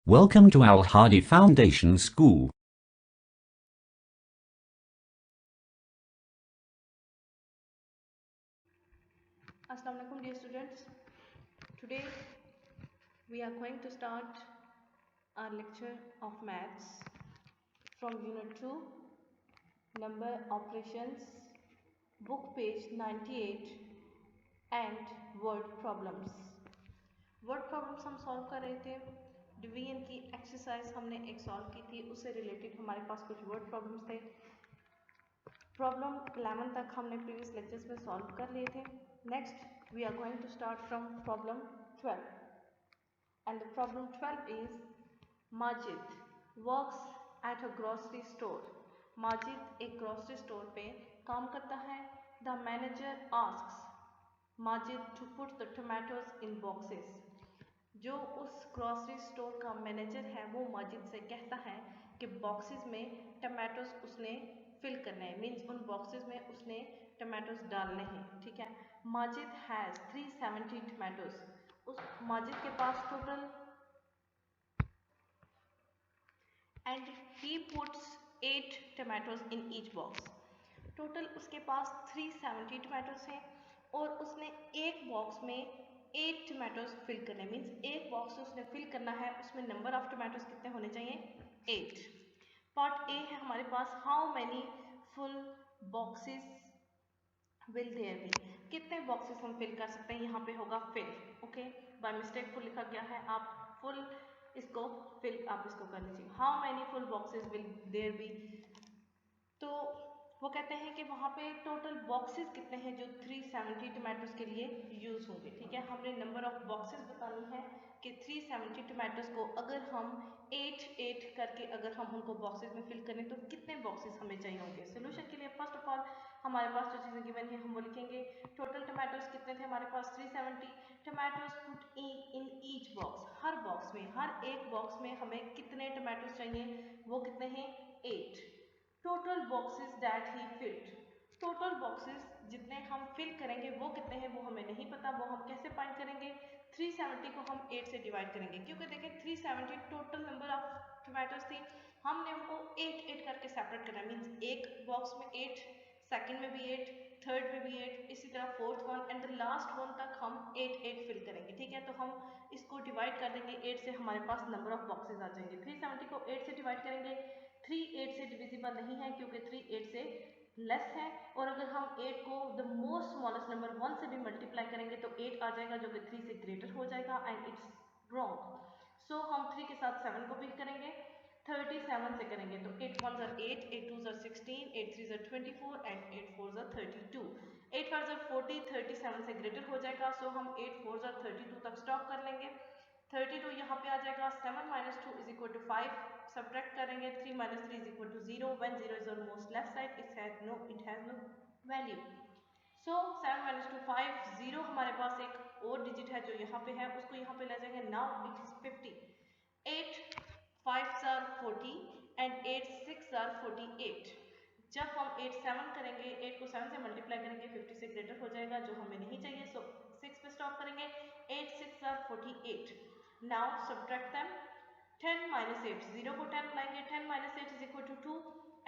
Welcome to Al Hadi Foundation School. Assalamu alaikum dear students. Today we are going to start our lecture of maths from unit 2, number operations, book page 98 and word problems. Word problems हम solve कर रहे थे. Division की exercise हमने एक solve की थी, उससे रिलेटेड हमारे पास कुछ वर्ड प्रॉब्लम्स थे. प्रॉब्लम 11 तक हमने प्रीवियस लेक्चर्स में सॉल्व कर लिए थे. Next we are going to start from problem 12 and the problem 12 is Majid works at a grocery store. Majid एक ग्रोसरी स्टोर पे काम करता है. The manager asks Majid to put the tomatoes in boxes. जो उस ग्रोसरी स्टोर का मैनेजर है वो माजिद से कहता है कि बॉक्सेस में टमाटोज उसने फिल करने हैं, मीन्स उन बॉक्सेस में उसने टमाटोज डालने हैं. ठीक है. Majid has 370 tomatoes. उस माजिद के पास total and he puts 8 tomatoes in each box. Total उसके पास 370 टमाटोज हैं और उसने एक बॉक्स में 8 टमाटोज फिल करने, मीन्स एक बॉक्स उसने फिल करना है, उसमें नंबर ऑफ टमाटोज कितने होने चाहिए? 8. पार्ट ए है हमारे पास, how many full boxes will there be. कितने बॉक्सेस हम फिल कर सकते हैं, यहाँ पे होगा fill. Okay, by mistake full लिखा गया है, आप फुल इसको फिल आप इसको कर लीजिए. How many full boxes will there be. तो वो कहते हैं कि वहाँ पे टोटल बॉक्सेस कितने हैं जो 370 टमाटोज के लिए यूज़ होंगे. ठीक है, हमने नंबर ऑफ बॉक्सेस बतानी है कि 370 टमाटोज को अगर हम 8 करके अगर हम उनको बॉक्सेस में फिल करें तो कितने बॉक्सेस हमें चाहिए होंगे. सोल्यूशन के लिए फर्स्ट ऑफ ऑल हमारे पास जो चीज़ें गिवन है हम वो लिखेंगे. टोटल टमाटोज कितने थे हमारे पास? 370 tomatoes put in each box. Her box में, हर एक बॉक्स में हमें कितने टमाटोज चाहिए, वो कितने हैं? 8. Total boxes that he field. Total boxes जितने हम फिल करेंगे वो कितने हैं वो हमें नहीं पता. वो हम कैसे फाइंड करेंगे? 370 को हम 8 से डिवाइड करेंगे, क्योंकि देखें 370 टोटल नंबर ऑफ टोमेटोज थी, हमने उनको 8 करके सेपरेट करना है. मीन्स एक बॉक्स में 8, सेकंड में भी 8, थर्ड में भी 8, इसी तरह fourth one and the last one तक हम 8 फिल करेंगे. ठीक है, तो हम इसको डिवाइड कर देंगे 8 से, हमारे पास नंबर ऑफ बॉक्सेस आ जाएंगे. 370 को 8 से डिवाइड करेंगे, 3 8 से डिविजिबल नहीं है क्योंकि 3 8 से लेस है. और अगर हम 8 को द मोस्ट स्मॉलेस्ट नंबर 1 से भी मल्टीप्लाई करेंगे तो 8 आ जाएगा जो कि 3 से ग्रेटर हो जाएगा एंड इट्स रॉन्ग. सो हम 3 के साथ 7 को पिक करेंगे, 37 से करेंगे तो 8 1 are 8, 8 2 are 16, 8 3 are 24 and 8 4 are 32. 8 5 are 40, 37 से ग्रेटर हो जाएगा. सो हम 8 4 are 32 तक स्टॉप कर लेंगे. 32 यहाँ पे आ जाएगा. 7 minus 2 is equal to 5. Subtract करेंगे. 3 minus 3 is equal to 0. When 0 is on most left side, it has no value. So 7 minus 2 5. 0 हमारे पास एक और डिजिट है जो यहाँ पे है, उसको यहाँ पे ले जाएंगे. Now it is 50. 8 5s are 40 and 8 6 are 48. जब हम 8 7 करेंगे, 8 को 7 से मल्टीप्लाई करेंगे 50 से ग्रेटर हो जाएगा जो हमें नहीं चाहिए. सो 6 पे स्टॉप करेंगे. 8 6 are 48. Now subtract them. 10 minus 8, 0 को 10 लाएंगे. 10 minus 8 is equal to 2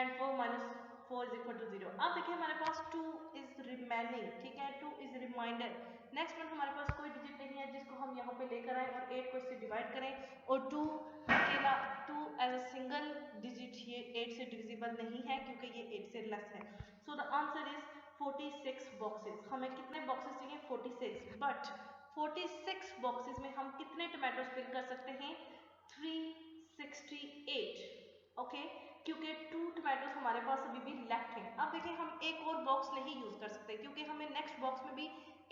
and 4 minus 4 is equal to 0. अब देखिए हमारे पास 2 is remaining. ठीक है, 2 is रिमाइंडर. नेक्स्ट वन हमारे पास कोई डिजिट नहीं है जिसको हम यहाँ पे लेकर आए और 8 को इससे डिवाइड करें, और 2 अकेला 2 एज अ सिंगल डिजिट ये 8 से डिविजिबल नहीं है क्योंकि ये 8 से लेस है. सो द आंसर इज 46 बॉक्सेस. हमें कितने बॉक्सेस चाहिए? 46. बट 46 बॉक्सेस में हम कितने टमाटोज फिल कर सकते हैं? 368. ओके, क्योंकि 2 टमाटोज हमारे पास अभी भी लेफ्ट हैं. अब देखिए हम एक और बॉक्स नहीं यूज कर सकते क्योंकि हमें नेक्स्ट बॉक्स में भी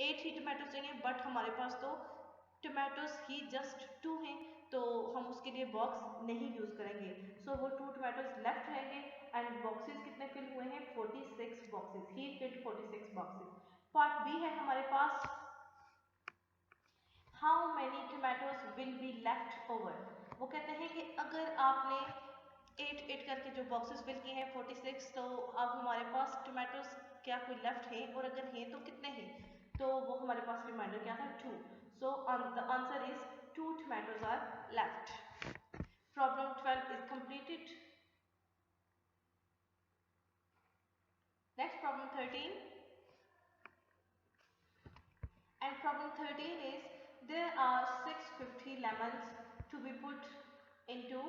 8 ही टमाटोज चाहिए, बट हमारे पास तो टमाटोज ही जस्ट 2 हैं, तो हम उसके लिए बॉक्स नहीं यूज करेंगे. सो वो 2 टमाटोज लेफ्ट रहेंगे एंड बॉक्सेस कितने फिल हुए हैं? 46 boxes. He filled 46 boxes. Part B है हमारे पास, how many tomatoes will be left over. वो कहते हैं कि अगर आपने 8 करके जो बॉक्सेस फिल किए हैं 46, तो अब हमारे पास टमाटोज क्या कोई लेफ्ट हैं, और अगर हैं तो कितने हैं? तो वो हमारे पास रिमाइंडर क्या था? 2. So the answer is 2 tomatoes are left. Problem 12 is completed. Next, problem 13. And problem 13 is there are 650 lemons to be put into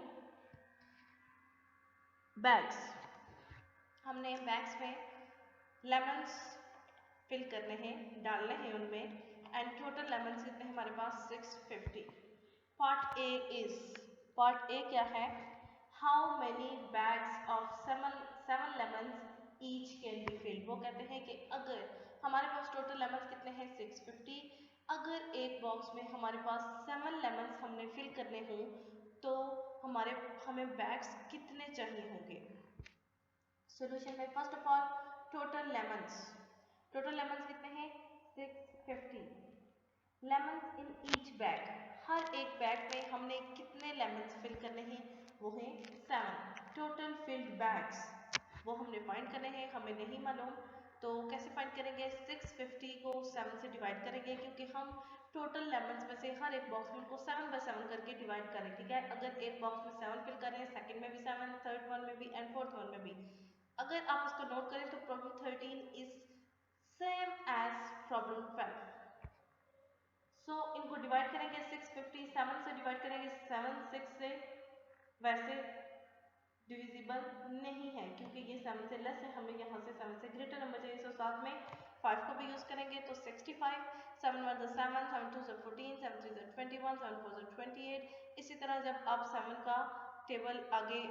bags. हमने बैग्स में लेमन्स फिल करने हैं, डालने हैं उनमें, एंड टोटल लेमन्स कितने हमारे पास 650. पार्ट ए क्या है? How many bags of seven lemons each can be filled. वो कहते हैं कि अगर हमारे पास टोटल लेमन्स कितने हैं 650, अगर एक बॉक्स में हमारे पास 7 लेमन्स हमने फिल करने हों तो हमें बैग्स कितने चाहिए होंगे. सोल्यूशन में first of all total lemons कितने हैं 650. लेमन्स इन ईच बैग, हर एक बैग में हमने कितने लेमन्स फिल करने हैं? वो हैं 7. टोटल फिल्ड बैग्स वो हमने फाइंड करने हैं, हमें नहीं मालूम. तो कैसे फाइंड करेंगे? 650 को 7 से डिवाइड करेंगे, क्योंकि हम टोटल लेमन्स में से हर एक बॉक्स में उनको 7 बाय 7 करके डिवाइड करें. ठीक है, अगर एक बॉक्स में 7 फिल करें, सेकंड में भी 7, थर्ड वन में भी एंड फोर्थ वन में भी. अगर आप इसको नोट करें तो problem 13 is same as problem 12. So इनको डिवाइड करेंगे 650 7 से डिवाइड करेंगे, 7 6 से वैसे डिविजिबल नहीं है क्योंकि ये 7 से लेस है, हमें यहाँ से 7 से ग्रेटर नंबर चाहिए. सो साथ में 5 को भी यूज करेंगे तो 65, 7 1 7, 7 2 14, 7 3 21, 7 4 28. इसी तरह जब आप 7 का टेबल आगे,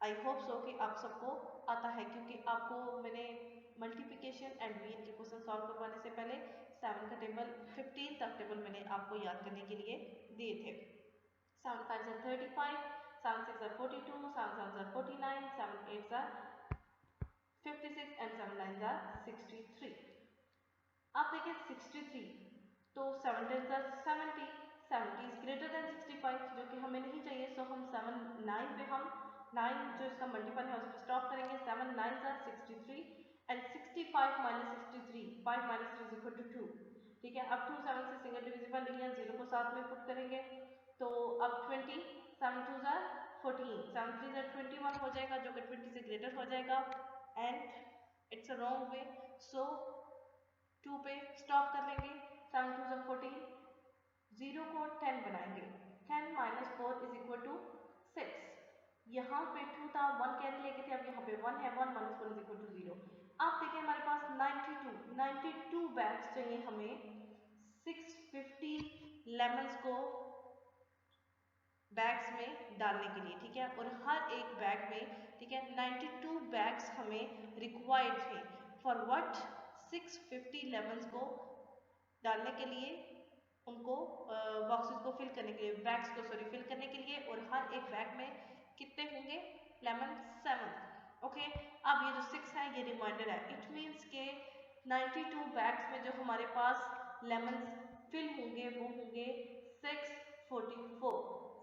आई होप सो कि आप सबको आता है, क्योंकि आपको मैंने मल्टीप्लिकेशन एंड डिवीजन के क्वेश्चन सॉल्व करवाने से पहले 7 का टेबल 15 तक टेबल मैंने आपको याद करने के लिए दिए थे. 7 5 are 35, 7 6 are 42, 7 7 are 49, 7 8 are 56 and 7 9 are 63. आप देखें 63 तो 7 10 are 70, 70 is greater than 65 जो कि हमें नहीं चाहिए. सो हम 7 9 पे हम 9 जो इसका मल्टीपल है उस पर स्टॉप करेंगे. 7 9 are 63 and 65 minus 63, 5 minus 3 is equal to 2. ठीक है, अब 2 7 से सिंगल डिविजिबल नहीं है, 0 को साथ में पुट करेंगे तो अब 20, 7 2 are 14, 7 3 are 21 हो जाएगा जो कि 20 से ग्रेटर हो जाएगा. And it's a wrong way, so 2 पे स्टॉप कर लेंगे. 7 2 are 14, 0 को 10 बनाएंगे. 10 minus 4 is equal to 6. यहाँ पे 2 था, 1 कैरी लेके थे, अब यहाँ पे 1 है. 1 minus 4 is equal to 0. आप देखिए हमारे पास 92 बैग्स चाहिए हमें 650 लेमन्स को बैग्स में डालने के लिए. ठीक है, और हर एक बैग में, ठीक है, 92 बैग्स हमें रिक्वायर्ड थे. For what? 650 लेमन्स को डालने के लिए, उनको बॉक्सेस को फिल करने के लिए, बैग्स को सॉरी फिल करने के लिए. और हर एक बैग में कितने होंगे लेमन? 7. ओके, अब ये जो 6 है ये रिमाइंडर है. इट मीन्स के 92 बैग्स में जो हमारे पास लेमन फिल होंगे वो होंगे 644.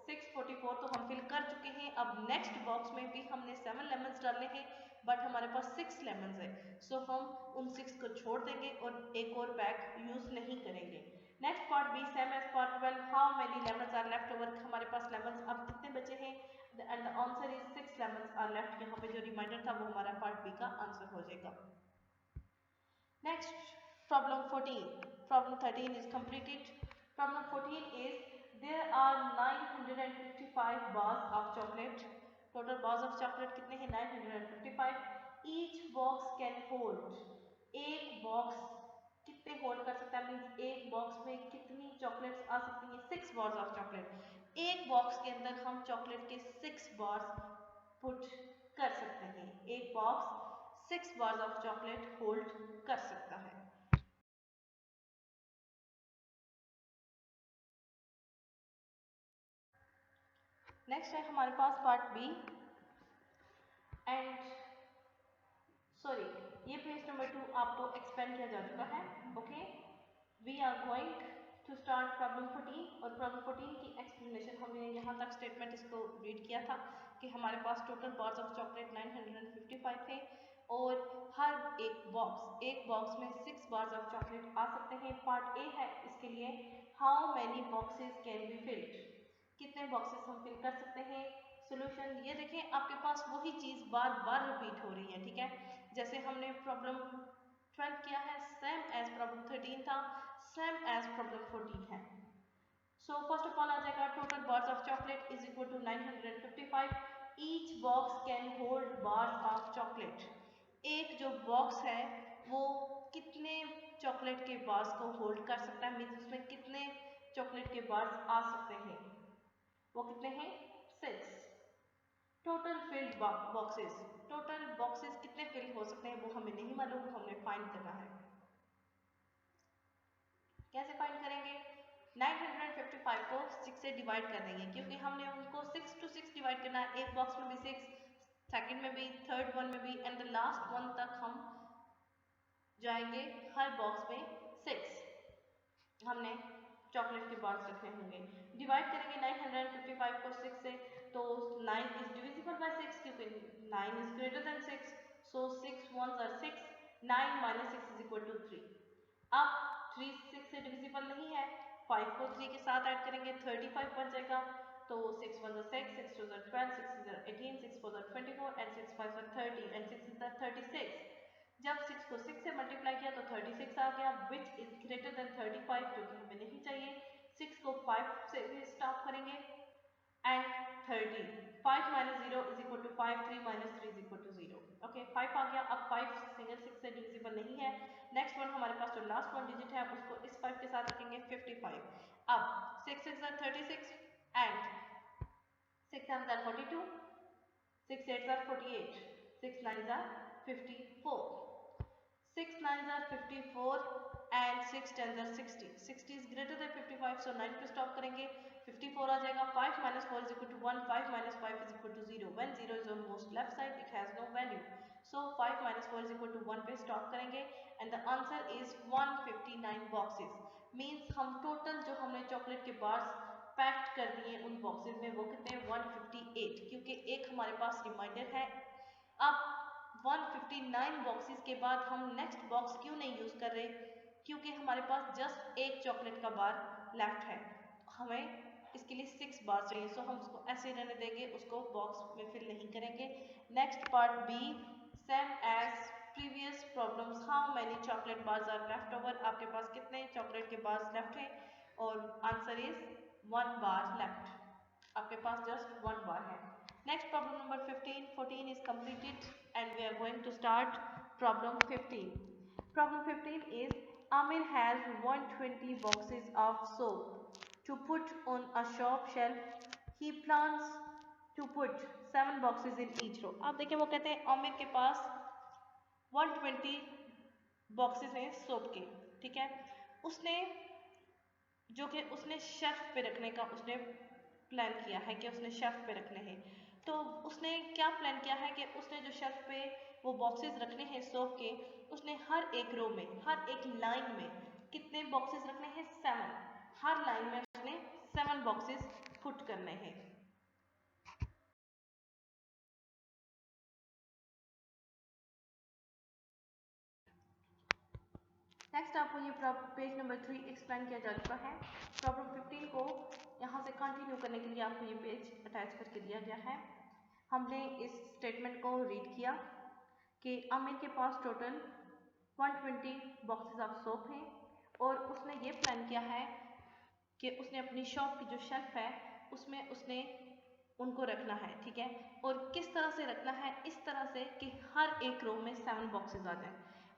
644 तो हम फिल कर चुके हैं. अब नेक्स्ट बॉक्स में भी हमने 7 लेमन्स डालने हैं, बट हमारे पास 6 लेमन्स है. सो हम उन 6 को छोड़ देंगे और एक और बैग यूज नहीं करेंगे. Next part B same as part 12. How many lemons are left over? हमारे पास लेमन्स अब कितने बचे हैं? And the answer is 6 lemons are left. यहाँ पे जो रिमाइंडर था वो हमारा पार्ट बी का आंसर हो जाएगा. Next problem 14. Problem 13 is completed. Problem 14 is there are 955 bars of chocolate. Total bars of chocolate कितने हैं? 955. Each box can hold. एक बॉक्स कितने होल्ड कर सकता है? मीन्स एक बॉक्स में कितनी चॉकलेट्स आ सकती हैं? 6 बार्स ऑफ चॉकलेट. एक बॉक्स के अंदर हम चॉकलेट के 6 बार्स पुट कर सकते हैं. एक box 6 bars of chocolate hold कर सकता है. नेक्स्ट है हमारे पास पार्ट बी एंड सॉरी ये पेज नंबर 2 आपको एक्सपेंड किया जा चुका है. Okay, we are going to start problem 14. और प्रॉब्लम 14 की एक्सप्लेनेशन हमने यहाँ तक स्टेटमेंट इसको रीड किया था कि हमारे पास टोटल बार्स ऑफ चॉकलेट 955 थे और हर एक बॉक्स में 6 बार्स ऑफ चॉकलेट आ सकते हैं. पार्ट ए है इसके लिए how many boxes can be filled. कितने बॉक्सेस हम फिल कर सकते हैं। सोल्यूशन ये देखें, आपके पास वही चीज़ बार बार रिपीट हो रही है, ठीक है। जैसे हमने प्रॉब्लम 12 किया है, सेम एज प्रॉब्लम 13 था, सेम एज प्रॉब्लम 14 है। सो फर्स्ट ऑफ ऑल आ जाएगा total bars of chocolate is equal to 955। Each box can hold bars of chocolate. एक जो बॉक्स है वो कितने चॉकलेट के बार्स को होल्ड कर सकता है, मीन्स उसमें कितने चॉकलेट के बार्स आ सकते हैं, वो कितने हैं, 6। Total field boxes, total boxes कितने फिल हो सकते हैं वो हमें नहीं मालूम, हमने फाइंड करना है। कैसे फाइंड करेंगे, 955 को 6 से डिवाइड कर देंगे, क्योंकि हमने उनको 6 to 6 डिवाइड करना है। एक बॉक्स में भी 6, सेकंड में भी, थर्ड वन में भी, एंड द लास्ट वन तक हम जाएंगे। हर बॉक्स में 6 हमने चॉकलेट के बार्स रखने होंगे। डिवाइड करेंगे 955 को 6 से, तो 9 इज डिविजिबल बाय 6, क्योंकि 9 is greater than 6, so 6 ones are 6, 9 minus 6 is equal to 3। अब 3 6 से डिविजिबल नहीं है, 5 को 3 के साथ ऐड करेंगे 35 बन जाएगा। तो 6 1 6, 6 2 12, 6 3 18, 6 4 24 एंड 6 5 30 एंड 6 is 36। जब 6 को 6 से मल्टीप्लाई किया तो 36 आ गया, विच इज ग्रेटर देन 35, जो कि हमें नहीं चाहिए। 6 को 5 से भी स्टॉप करेंगे and 30, 5 minus 0 is equal to 5, 3 minus 3 is equal to 0। Okay, 5 आ गया। अब 5 सिंगल 6 से डिविजिबल नहीं है। नेक्स्ट वन हमारे पास जो लास्ट वन डिजिट है उसको इस 5 के साथ रखेंगे 55। अब 6 6 are 36 and 6 7 are 42, 6 8 are 48, 6 9 are 54, 6 9s are 54 and 6 10s are 60। 60 is greater than 55, so 9 पे स्टॉप करेंगे, 54 आ जाएगा। 5 minus 4 is equal to 1, 5 minus 5 is equal to 0। When 0 is on most left side, it has no value, so 5 minus 4 is equal to 1 पे stop करेंगे and the answer is 159 boxes। Means हम total जो हमने chocolate के bars packed कर दिए उन boxes में वो कितने हैं, 158, क्योंकि एक हमारे पास रिमाइंडर है। अब 159 बॉक्सेस के बाद हम नेक्स्ट बॉक्स क्यों नहीं यूज कर रहे, क्योंकि हमारे पास जस्ट एक चॉकलेट का बार लेफ्ट है, हमें इसके लिए 6 बार चाहिए, सो हम उसको ऐसे रहने देंगे, उसको बॉक्स में फिल नहीं करेंगे। Next part B, same as previous problems, how many chocolate bars are left over. आपके पास कितने चॉकलेट के बार्स लेफ्ट हैं, और आंसर इज 1 बार लेफ्ट, आपके पास जस्ट 1 बार है। Next problem number 15, 14 is completed and we are going to start problem 15. Problem 15 is Amir has 120 boxes of soap to put on a shop shelf. He plans to put 7 boxes in each row. आप देखिए वो कहते हैं आमिर के पास 120 boxes हैं soap के, ठीक है। उसने जो कि उसने शेल्फ पे रखने का उसने प्लान किया है कि उसने शेल्फ पे रखने हैं। तो उसने क्या प्लान किया है कि उसने जो शेल्फ पे वो बॉक्सेस रखने हैं सोप के, उसने हर एक रो में, हर एक लाइन में कितने बॉक्सेस रखने हैं, 7। हर लाइन में उसने 7 बॉक्सेस पुट करने हैं। नेक्स्ट आपको ये पेज नंबर 3 एक्सप्लेन किया जा चुका है। प्रॉब्लम 15 को यहाँ से कंटिन्यू करने के लिए आपको ये पेज अटैच करके दिया गया है। हमने इस स्टेटमेंट को रीड किया कि आमिर के पास टोटल 120 बॉक्सेस ऑफ सोप हैं और उसने ये प्लान किया है कि उसने अपनी शॉप की जो शेल्फ है उसमें उसने उनको रखना है, ठीक है। और किस तरह से रखना है, इस तरह से कि हर एक रो में 7 बॉक्सेस आ जाएं।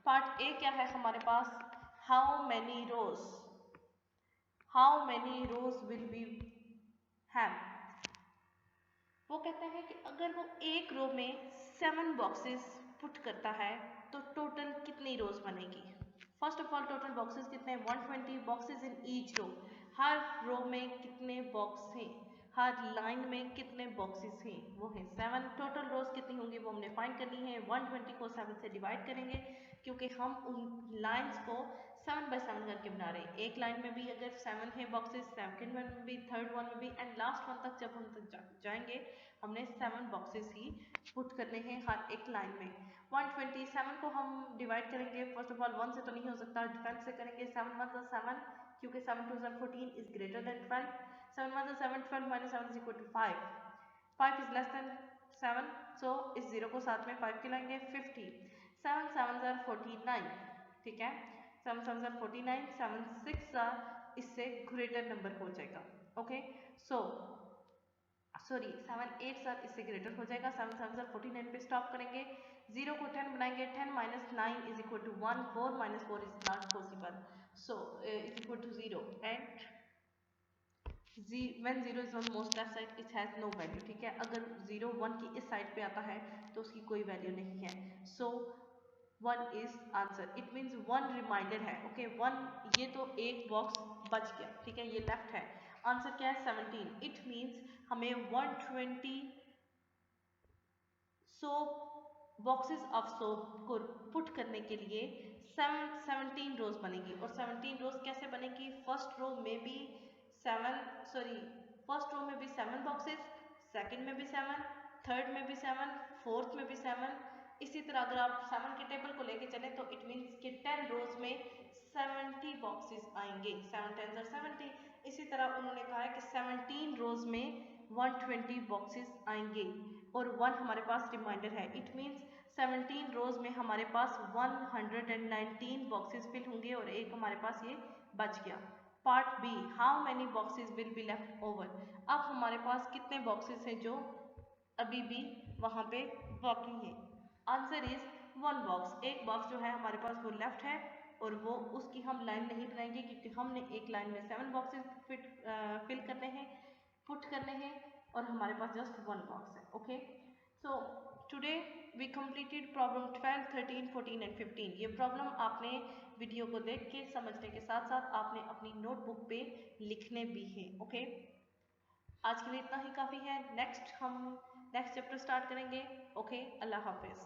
पार्ट ए क्या है हमारे पास, how many rows will be have. वो कहते हैं कि अगर वो एक रो में 7 बॉक्सेस पुट करता है तो टोटल कितनी रोज बनेगी। First of all total boxes कितने हैं, 120 बॉक्सेस इन ईच रो। हर रो में कितने बॉक्स हैं, हर लाइन में कितने बॉक्सेस हैं, वो हैं 7। टोटल रोज कितनी होंगी वो हमने फाइंड करनी है। 120 को 7 से डिवाइड करेंगे, क्योंकि हम उन लाइंस को 7 बाय 7 करके बना रहे हैं। एक लाइन में भी अगर 7 है बॉक्सेस, सेकंड वन में भी, थर्ड वन में भी, एंड लास्ट वन तक जब हम तक जाएंगे हमने 7 बॉक्सेस ही पुट करने हैं हर एक लाइन में। 127 को हम डिवाइड करेंगे, फर्स्ट ऑफ ऑल 1 से तो नहीं हो सकता, 12 से करेंगे। 7 1 7, क्योंकि 7 2 14 is greater than 12। 7 1 7, 12 minus 7 is equal to 5. 5 is less than 7, so इस 0 को साथ में 5 के लाएंगे 50. 7 7 are 49, ठीक है. 7 7 are 49, 7 6 इससे ग्रेटर नंबर हो जाएगा. ओके, सो सॉरी 7 8 सर इससे ग्रेटर हो जाएगा. 7 7 सर 49 पे स्टॉप करेंगे. 0 को 10 बनाएंगे. 10 minus 9 is equal to 1. 4 minus 4 is not possible, so is equal to 0. And when 0 is on most left side it has no value, ठीक है. अगर 0 1 की इस साइड पे आता है तो उसकी कोई वैल्यू नहीं है. So 1 is answer. It means 1 reminder है. ओके, 1 ये तो एक बॉक्स बच गया, ठीक है, ये लेफ्ट है. आंसर क्या है 17. इट मीन्स हमें 120 सोप बॉक्सेस ऑफ सोप को पुट करने के लिए 17 रोज बनेगी. और 17 रोज कैसे बनेगी? फर्स्ट रो में भी 7 बॉक्सेस, सेकंड में भी 7, थर्ड में भी 7, फोर्थ में भी 7. इसी तरह अगर आप 7 के टेबल को लेके चले तो इट मीन्स कि 10 रोज में 70 बॉक्सेस आएंगे. 7 10 are 70. इसी तरह उन्होंने कहा है कि 17 रोज में 120 बॉक्सेस आएंगे और 1 हमारे पास रिमाइंडर है. इट मीन्स 17 रोज में हमारे पास 119 बॉक्सेस फिल होंगे और एक हमारे पास ये बच गया. Part B, how many boxes will be left over. अब हमारे पास कितने बॉक्सेस हैं जो अभी भी वहाँ पे बाकी हैं? Answer is 1 box. एक बॉक्स जो है हमारे पास वो लेफ्ट है और वो उसकी हम लाइन नहीं बनाएंगे क्योंकि हमने एक लाइन में 7 बॉक्सेस फिल करने हैं, पुट करने हैं और हमारे पास जस्ट 1 बॉक्स है. Okay, so today we completed problem 12 13 14 and 15. ये प्रॉब्लम आपने वीडियो को देख के समझने के साथ साथ आपने अपनी नोटबुक पे लिखने भी हैं. ओके, आज के लिए इतना ही काफ़ी है. नेक्स्ट चैप्टर स्टार्ट करेंगे. ओके, अल्लाह हाफिज़.